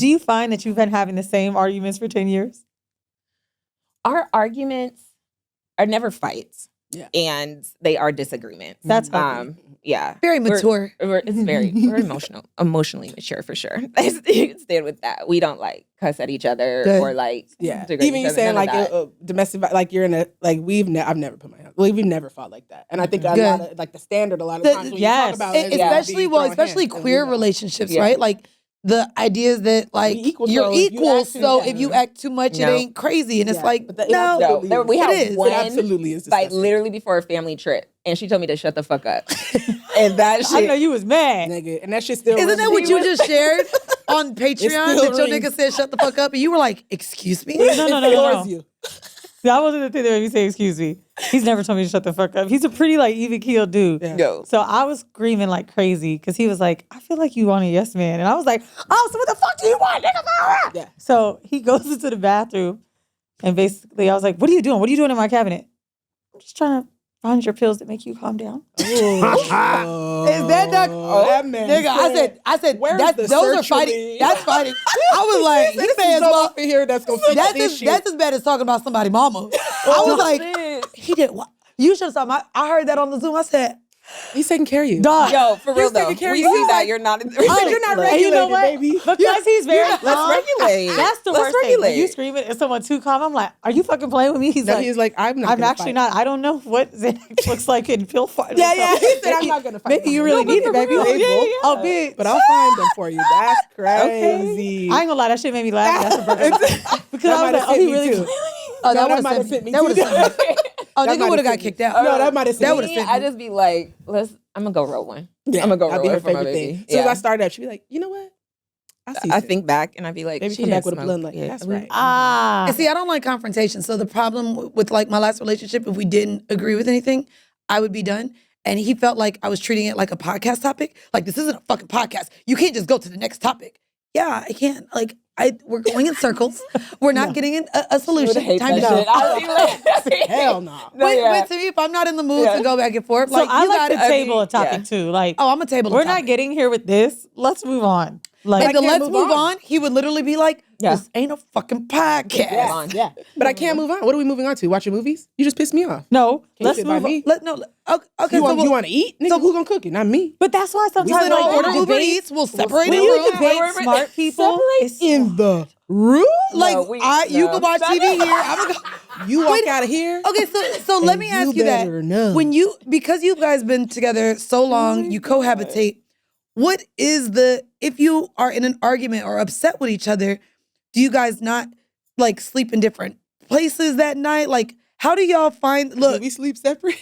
Do you find that you've been having the same arguments for 10 years? Our arguments are never fights. Yeah. And they are disagreements. That's healthy. Yeah. Very mature. We're emotionally mature for sure. Stand with that. We don't like cuss at each other or like Even you saying like domestic, like you're in a like I've never put my hand. We've never fought like that, and I think a lot of like the standard a lot of times when you talk about it, especially queer relationships, right? Like the idea is that like you're equal, so if you act too much, it ain't crazy, and it's like no, we have one absolutely is like literally before a family trip, and she told me to shut the fuck up, and that shit. I know you was mad, nigga, and that shit still. Isn't that what you just shared on Patreon? That your nigga said shut the fuck up, and you were like, "Excuse me." No. That wasn't the thing that made me say excuse me. He's never told me to shut the fuck up. He's a pretty like even keeled dude. Yeah. So I was screaming like crazy because he was like, I feel like you want a yes man. And I was like, oh, so what the fuck do you want, nigga? Yeah. So he goes into the bathroom and basically I was like, what are you doing? What are you doing in my cabinet? I'm just trying to find your pills that make you calm down. Is that not? That man. Nigga, I said, those are fighting. That's fighting. I was like, he says, well, here that's gonna fix this shit. That's as bad as talking about somebody's mama. I was like, he did what? You should have saw I heard that on the Zoom. I said, he's taking care of you. Dog. Yo, for real though. We see that you're not. You're not regulated, you know what? baby. Because he's very calm. Let's regulate. That's the worst thing. When you screaming and someone too calm, I'm like, are you fucking playing with me? He's like, I'm actually not. I don't know what Xanax looks like in pill fight. Yeah. He said, I'm not gonna fight. Maybe you really need it, baby. Oh, bitch. But I'll find them for you. That's crazy. I ain't gonna lie, that shit made me laugh. Because I was like, oh, he really. Oh, that might have sent me. That would have sent me. Oh, nigga would have got kicked out. No, that might have sent me. I just be like, I'm gonna go roll one. Yeah, I'm gonna go I'll roll be her one for my favorite baby. thing. So as I started up, she'd be like, you know what? I think back and I'd be like, maybe she come back didn't with a smoke. blend like that's right. And see, I don't like confrontation. So the problem with like my last relationship, if we didn't agree with anything, I would be done. And he felt like I was treating it like a podcast topic. Like, this isn't a fucking podcast. You can't just go to the next topic. Yeah, I can't. Like, we're going in circles. We're not getting a solution. Time to shit. Hell no. Wait, to me, if I'm not in the mood to go back and forth, so like, I like to table a topic too. Like, I'm a table. We're not getting here with this. Let's move on. Like, let's move on. He would literally be like, this ain't a fucking podcast. Yeah. But I can't move on. What are we moving on to? Watching movies? You just pissed me off. No. Let's move on. Okay. You want to eat? Nigga, who's going to cook it? Not me. But that's why sometimes like order Uber Eats. We'll separate when you debate smart people. In the room? Like, you can watch TV here. You walk out of here. Okay, so let me ask you that. Because you guys been together so long, you cohabitate, what is if you are in an argument or upset with each other, do you guys not like sleep in different places that night? Like, how do y'all find, do we sleep separate?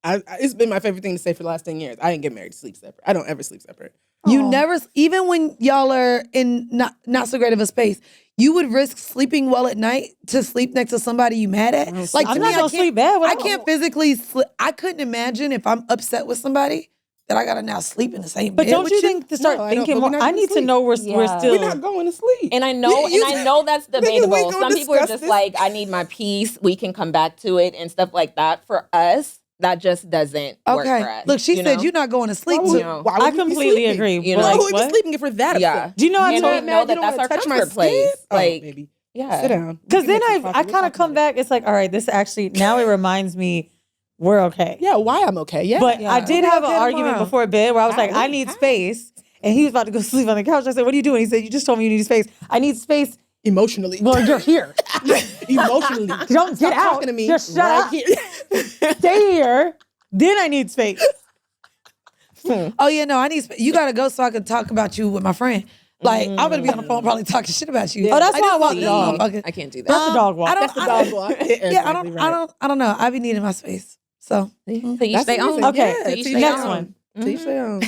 It's been my favorite thing to say for the last 10 years. I didn't get married to sleep separate. I don't ever sleep separate. You never, even when y'all are in not so great of a space, you would risk sleeping well at night to sleep next to somebody you mad at? Like, I'm not gonna sleep bad. I can't physically sleep. I couldn't imagine if I'm upset with somebody that I gotta now sleep in the same bed. But don't you think to start thinking more? I need to know we're still. We're not going to sleep. And I know that's debatable. Some people are just like, I need my peace. We can come back to it and stuff like that. For us, that just doesn't work for us. Look, she said you're not going to sleep. I completely agree. You know, why would we be sleeping if we're that upset? Do you know I know that that's our comfort place? Like, baby. Yeah. Sit down. Because then I kind of come back. It's like, all right, this actually, now it reminds me we're okay. Yeah, why I'm okay. Yeah. But I did have an argument before bed where I was like, I need space. And he was about to go sleep on the couch. I said, what are you doing? He said, you just told me you need space. I need space. Emotionally. Well, you're here. Emotionally. Don't get out. Talking to me. Just shut up. Stay here. Then I need space. Oh, yeah, no, I need space. You got to go so I can talk about you with my friend. Like, I'm going to be on the phone probably talking shit about you. Oh, that's why I walk the dog. I can't do that. That's the dog walk. That's the dog walk. I don't know. I be needing my space. So you stay on. Okay, next one. So you stay on.